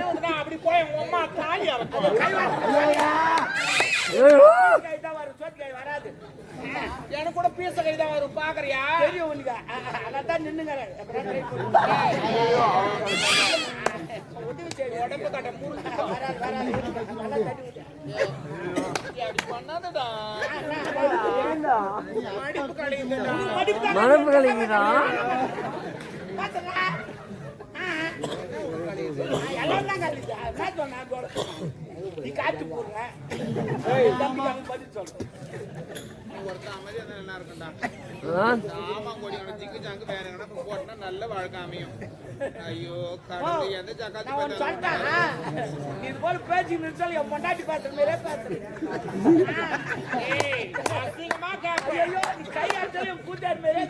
என்னப்பா அப்படி போய் உங்க அம்மா தாலி வராது எனக்கு கூட பீச கைதான் வரும் பாக்குறியா தெரியும் உனக்கு அதான் நின்னுங்க உடம்பு கட்ட பண்ணாதடா மடிப்பு கலைங்கடா நீ காட்டு போடுற பதில் சொல்ற நல்ல வாழ்க்கை அமையும். ஐயோ எந்த இது போல பேச்சு நிறுத்தல் என் பொண்டாட்டி பேசுற மாதிரியே பேசுறேன். கையாட்டையும் கூட்டாரு மாதிரியே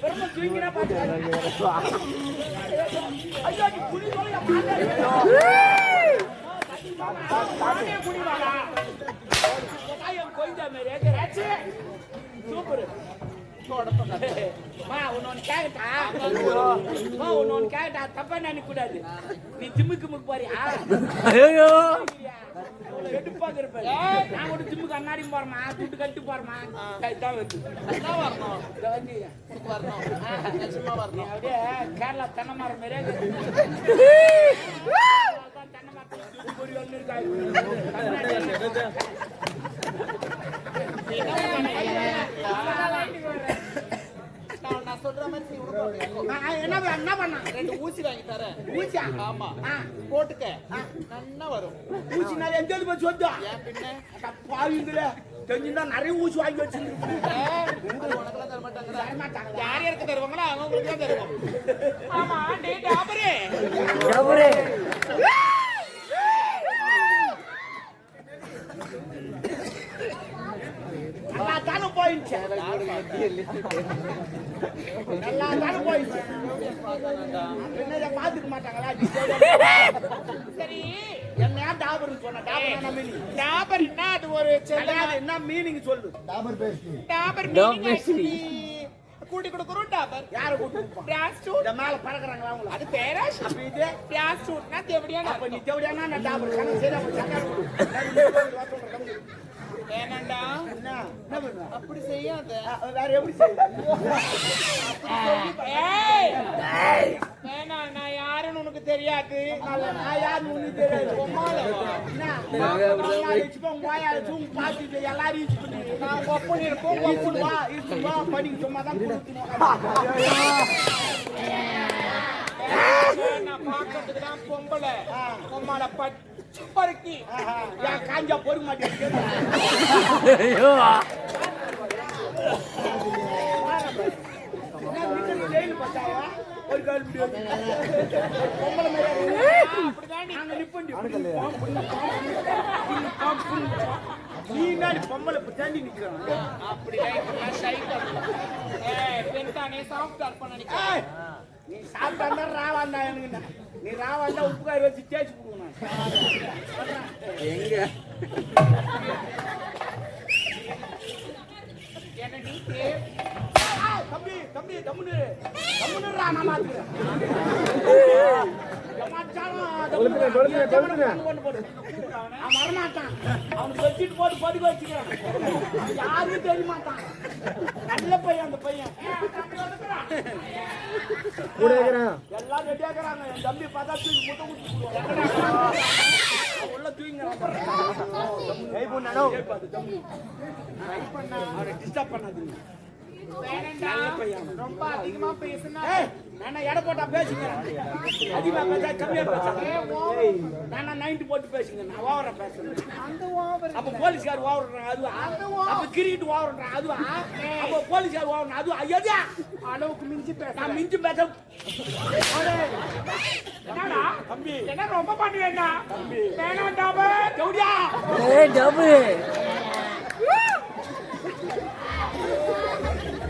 பெருமை தூங்கினா பாத்து ஐயோ நீ குடி சூப்பர் தப்பா நினைக்க கூடாது. நீ ஜிம்முக்கு போறியா எடுப்பாங்க இருப்பேன். நான் கூட ஜிம்முக்கு அண்ணாடி போறமா துட்டு கட்டி போறமா தான் வருது அப்படியே கேரளா தென்னை மரம் மாதிரியே தென்னை என்ன பண்ண 2 ஊசி வாங்கி தரேன். ஊசியா? ஆமா போட்டுக்க நல்லா வரும். ஊசி நிறைய எங்க போய் சொந்தா பின்ன பாவிங்கள தெரிஞ்சுன்னா நிறைய ஊசி வாங்கி வச்சிருக்கேன். உனக்கெல்லாம் தர மாட்டாங்க. யார் யாருக்கு தருவாங்களோ அவங்களுக்கு தான் தருவோம். ஆமா டேய் டாபரே நல்லா தான போயிடுச்சு. நல்லா தான போயிடுச்சு. என்னைய பாத்துக்க மாட்டாங்களா? சரி என்ன டாபர்னு சொன்ன டாபர் என்ன அது ஒரு என்ன மீனிங் சொல்லு. டாபர் கூட்டி கொடுக்குறோம். டாபர் யார கூட்டி பிராஸ்டூட் இந்த மேல பறக்குறாங்களா அவங்க அது பேராஷ். அப்ப இது பிராஸ்டூட்னா தேவடியானா. அப்ப நீ தேவடியானா நான் டாபர் கணக்கு சரியா ஏனண்டா என்ன பண்ணுவ அப்படி செய்யாத வேற எப்படி செய்ய ஏய் வேணா நான் யாருன்னு உனக்கு தெரியாது. நான் யாருன்னு உனக்கு தெரியாது. பாத்துட்டு எல்லாரும் நான் ஒப்பனி இருப்போம். வா படிக்க சும்மா தான் நான் பாக்கிறதுக்கு தான் பொம்பளை பொம்மால பறிக்கி காஞ்சா பொறுக்க மாட்டேன். ஒரு பொம்பளை பொம்பளை தாண்டி நிக்கிறான். நீ சாப்பிட்டா ராவாந்தா எனக்கு நீ ராவாந்தா உப்புக்காரி வச்சு தேய்ச்சி கொடுக்கணும். எங்க தம்பி தம்பி தம்முன்னு நான் மாத்துக்கிறேன். வரமாட்டான். அவனுக்கு வச்சுட்டு போட்டு பதுக்க வச்சுக்கிறான். யாருக்கும் தெரிய மாட்டான். நல்ல பையன் அந்த பையன். எல்லாம் ரெடியாக்குறாங்க. என் தம்பி பார்த்தா தூக்கி முட்டை குடிச்சு உள்ள தூங்கிக்கிறான். டிஸ்டர்ப் பண்ணாதீங்க. ரொம்ப அதிகமா பேசுனா நான் எடை போட்டா பேசுகிறேன். அதிகமா பேச கம்மியா பேசுறேன். நான் 90 போட்டு பேசுங்க. நான் ஓவரா பேசுறேன். அப்ப போலீஸ்கார் ஓவர்றான் அதுவா? அப்ப கிரிக்கெட் ஓவர்றான் அதுவா? அப்ப போலீஸ்கார் ஓவர்றான் அதுவா? ஐயா அளவுக்கு மிஞ்சி பேச நான் மிஞ்சி பேச என்னடா தம்பி என்ன ரொம்ப பண்ணுவேன்னா தம்பி வேணாம் டாபு ஜவுடியா டாபு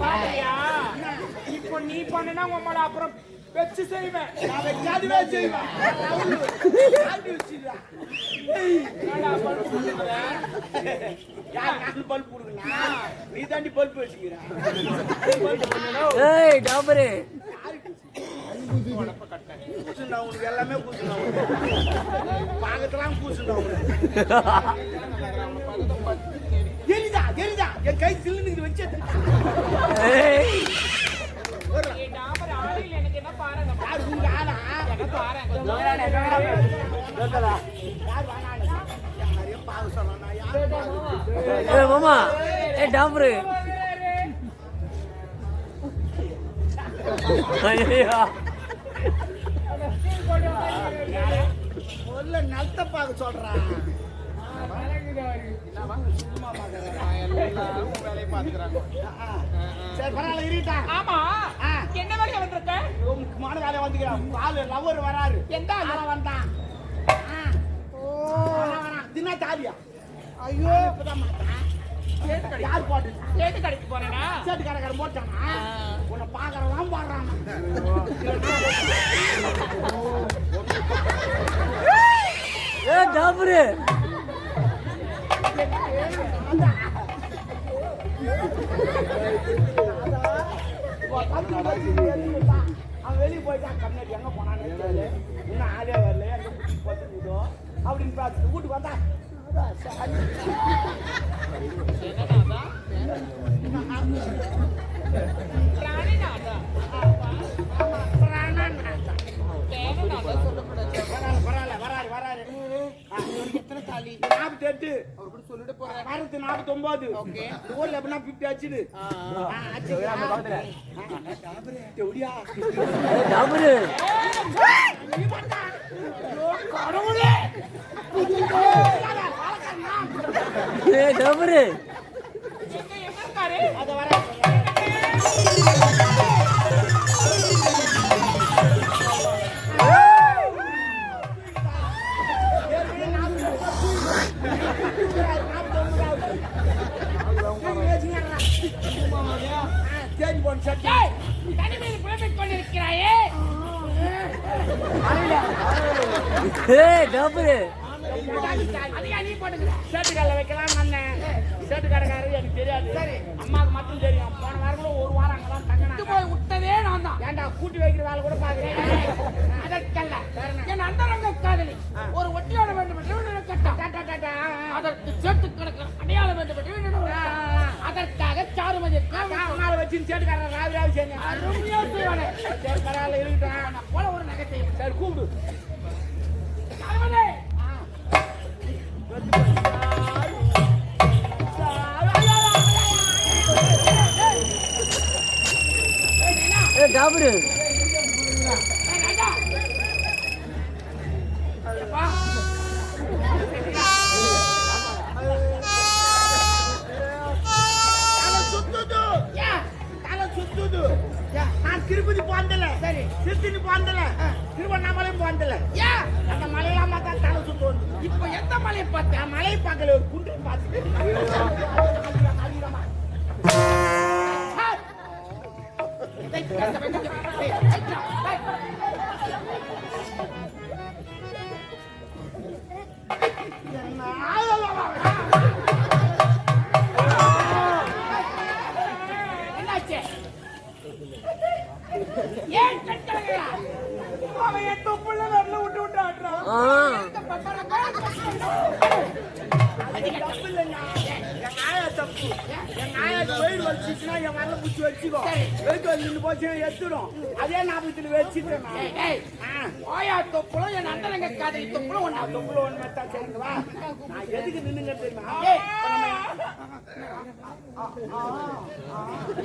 பாரியா இப்போ நீ பண்ணனா உம்மள அப்புறம் வெச்சு செய்வேன். நான் வெச்சாதுவே செய்வேன். ஆடி வச்சிடா. ஏய் என்னடா பண்ணுறீங்க? யார் நான் பல்ப் கொடுக்கணா நீ தாண்டி பல்ப் வச்சுக்கிற ஏய் டாபரே பூசுண்டா உனக்கு எல்லாமே பூசுண்டா பாகத்தெல்லாம் பூசுண்டா எரிதா எரிதா என் கை சில்லுன்னு வச்சது எனக்கு என்ன பாருங்க யார் உங்க ஆனா எனக்கு பாருங்க யாரையும் பாக சொல்லணும் யார் ஏய் மாமா ஏய் டாபரே ஐயா முதல்ல நலத்த பார்க்க சொல்றான் சரி பரவாயில்ல இருட்டா ஆமா என்ன வேலையா வந்திருக்க முக்கியமான வேலையை வந்துக்கிறான் ஆளு லவர் வராரு எந்த ஆள வந்தான் தினா தாலியா ஐயோ இப்பதான் மாட்டான் யார் போட்டு சேட்டு கடைக்கு போறேனா சேட்டு கடைக்காரன் போட்டானா உன்னை பாக்குறதான் பாடுறான் ஏய் டாபரே அவன் வெளியே போயிட்டான் கம்யூனிட்டி எங்க போனான்னு இன்னும் ஆளே வரல எங்க பார்த்துக்கிட்டோ அப்படின்னு பார்த்துட்டு வீட்டுக்கு வந்தா பரவாயில்ல வராரு வராரு எத்தனை தாலி 48 அவர் கூட சொல்லிட்டு போறாரு 49 ஓகே ஊர்ல எப்படின்னா 50 அடிச்சுது டாபரே கடவுளே ஏய் டாபரே எங்க இருக்காரு அத வர தனிமையில் புலம்பிக் கொண்டிருக்கிறாயே ஏய் டாபரே அதிகா நீ போட்டுக்கிற சேட்டுக்கல்ல வைக்கலாம் அண்ணன் சேட்டு கடைக்காரரு எனக்கு தெரியாது அம்மாவுக்கு மட்டும் தெரியும் போன வாரம் கூட ஒரு வாரம் அங்கதான் தங்கினாங்க போய் விட்டதே நான் தான் ஏன்டா கூட்டி வைக்கிற வேலை கூட பாக்குறேன் அதற்கல்ல என் அந்தரங்க காதலி ஒரு ஒட்டியாட வேண்டும் என்று கேட்டான் அதற்கு சேட்டு கணக்கு அடையாளம் வேண்டும் என்று அதற்காக சாருமதி அம்மாவை வச்சு சேட்டுக்காரர் ராவி ராவி செய்யுங்க அருமையா செய்வானே சரி பரவாயில்ல இருக்கட்டும் போல ஒரு நகை சரி கூப்பிடு சாருமதி ஏய் டாபரே நான் திருப்பதி போந்தல சரி திருத்தணி போந்தல திருவண்ணாமலையும் போந்தல அந்த மலையெல்லாம் பார்த்தா தலை சுத்து வந்து இப்ப எந்த மலையை பார்த்தேன் மலை பார்க்கல ஒரு குன்று பார்த்து என்னாச்சு ஏன் கட்டளா அவன் என் தொப்புள்ள வரல விட்டு விட்டு ஆடுறான் தப்பு இல்லைங்க என் ஆயா தப்பு என் ஆயாக்கு வெயில் வச்சுச்சுன்னா என் வரல பிடிச்சி வச்சுக்கோ வெயிட் வந்து நின்று போச்சு எடுத்துடும் அதே ஞாபகத்தில் வச்சுட்டேன் ஓயா தொப்புல என் அந்தரங்க காதலி தொப்புல ஒண்ணா தொப்புல ஒன்று மத்தா சரிங்களா நான் எதுக்கு நின்னுங்க தெரியுமா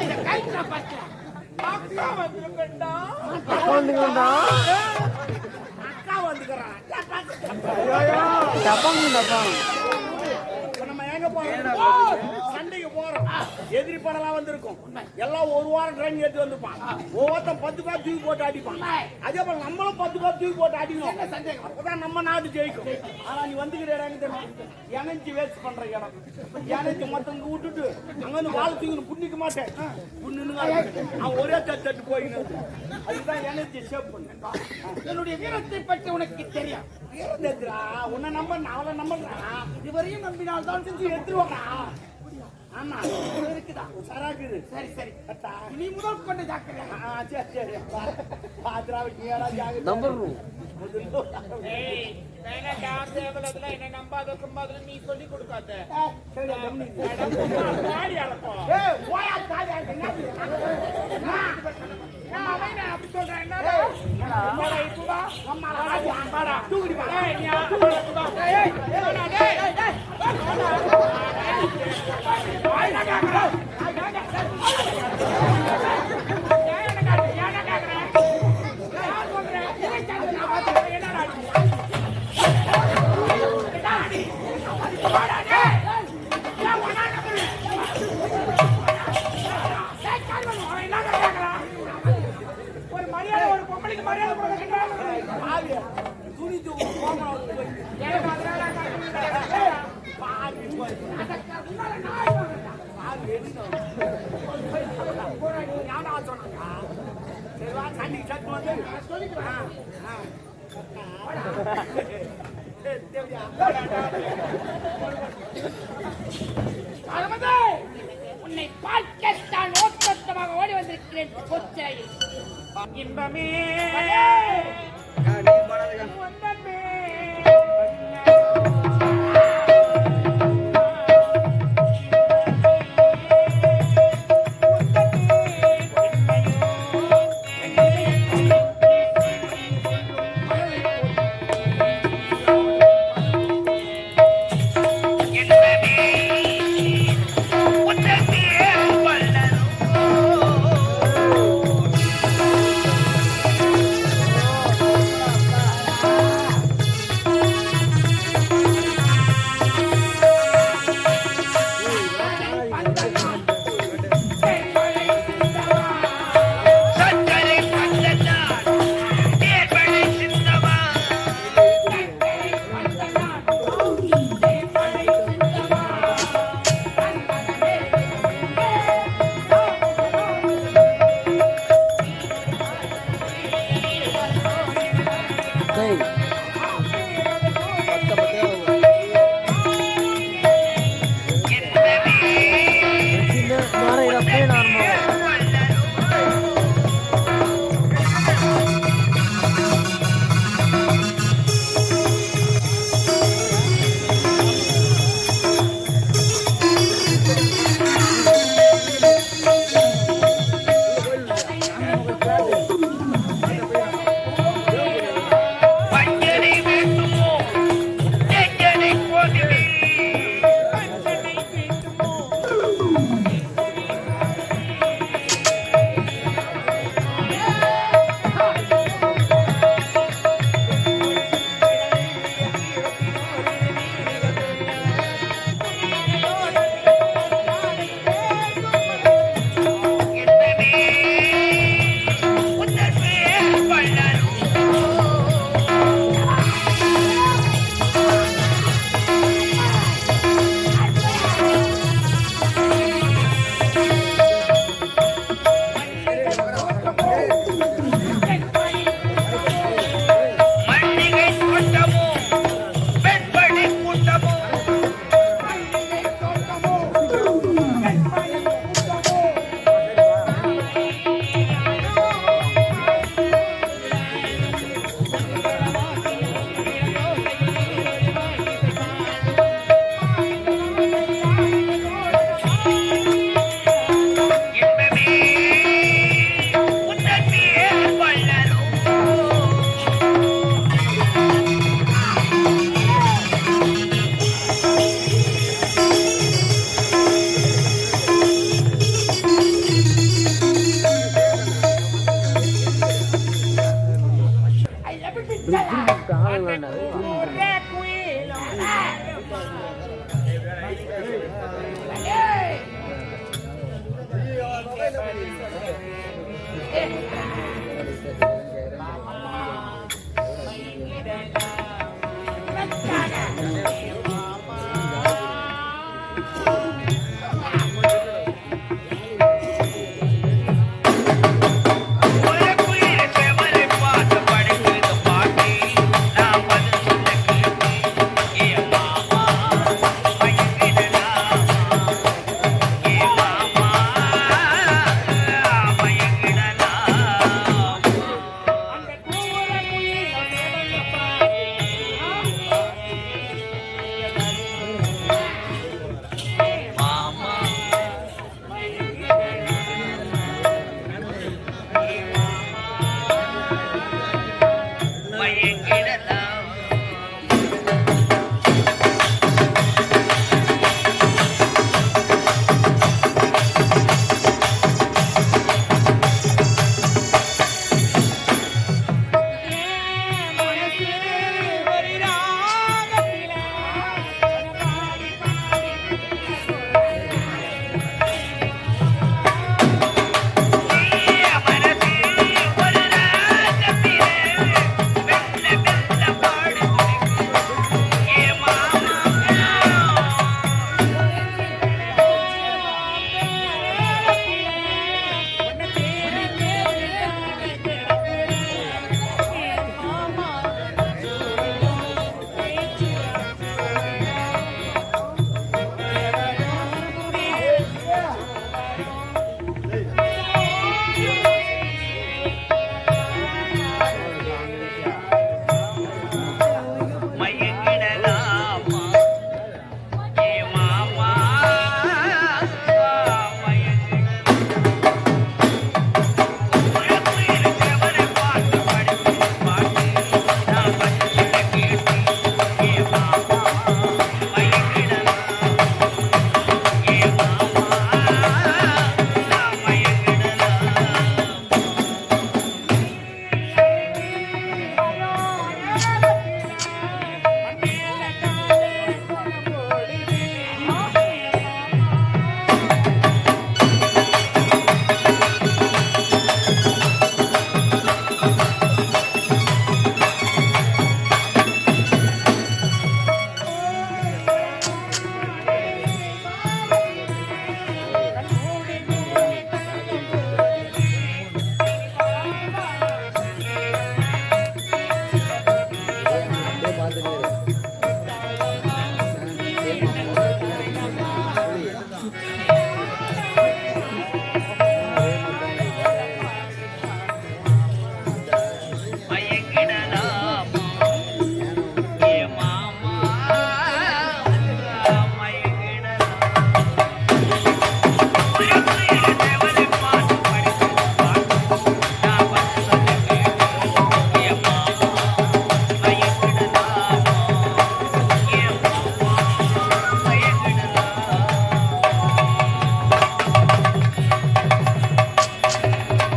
இந்த கைட்ல பாத்தா அக்கா வந்துருக்கண்டா அக்கா வந்துக்கிறான் டப்பாங்க டப்பாங்க நம்ம எங்க போறோம் சண்டைக்கு போறோம் எதிரி படம்லாம் வந்திருக்கும் எல்லாம் ஒரு வாரம் ட்ரைனிங் எடுத்து வந்திருப்பான் ஒவ்வொருத்தன் 10 காசு தூக்கி போட்டு அடிப்பான் அதே போல நம்மளும் 10 காசு தூக்கி போட்டு அடிக்கணும் அப்பதான் நம்ம நாடு ஜெயிக்கும் ஆனா நீ வந்துக்கிற இடம் எனர்ஜி வேஸ்ட் பண்ற இடம் எனர்ஜி மத்தவங்க விட்டுட்டு அங்க வந்து வாழ தூக்கணும் புண்ணிக்க மாட்டேன் அவன் ஒரே தட்டு போயின்னு அதுதான் எனர்ஜி சேவ் பண்ணு என்னுடைய வீரத்தை பற்றி உனக்கு தெரியும். உன்னை நம்ப அவளை நம்புறான் இதுவரையும் நம்பினால் தான் செஞ்சு எடுத்துருவாங்க ஆமா இருக்குதா சராக்குது சரி சரி கட்டா இனி முதல் கொண்டு ஜாக்கிரதை. சரி சரி பாத்திராவுக்கு ஏடா ஜாகிரதை நம்பர் ரூம் என்ன நம்பாத கும்பாத நீ சொல்லி கொடுக்காத. அப்படி சொல்றேன் ஒரு மரியாதை ஒரு பொம்பளைக்கு மரியாதை கொடுக்க துணி உன்னை பார்க்கத்தான் ஓட்டமாக ஓடி வந்திருக்கிறேன் கொச்சை இன்பமே வந்த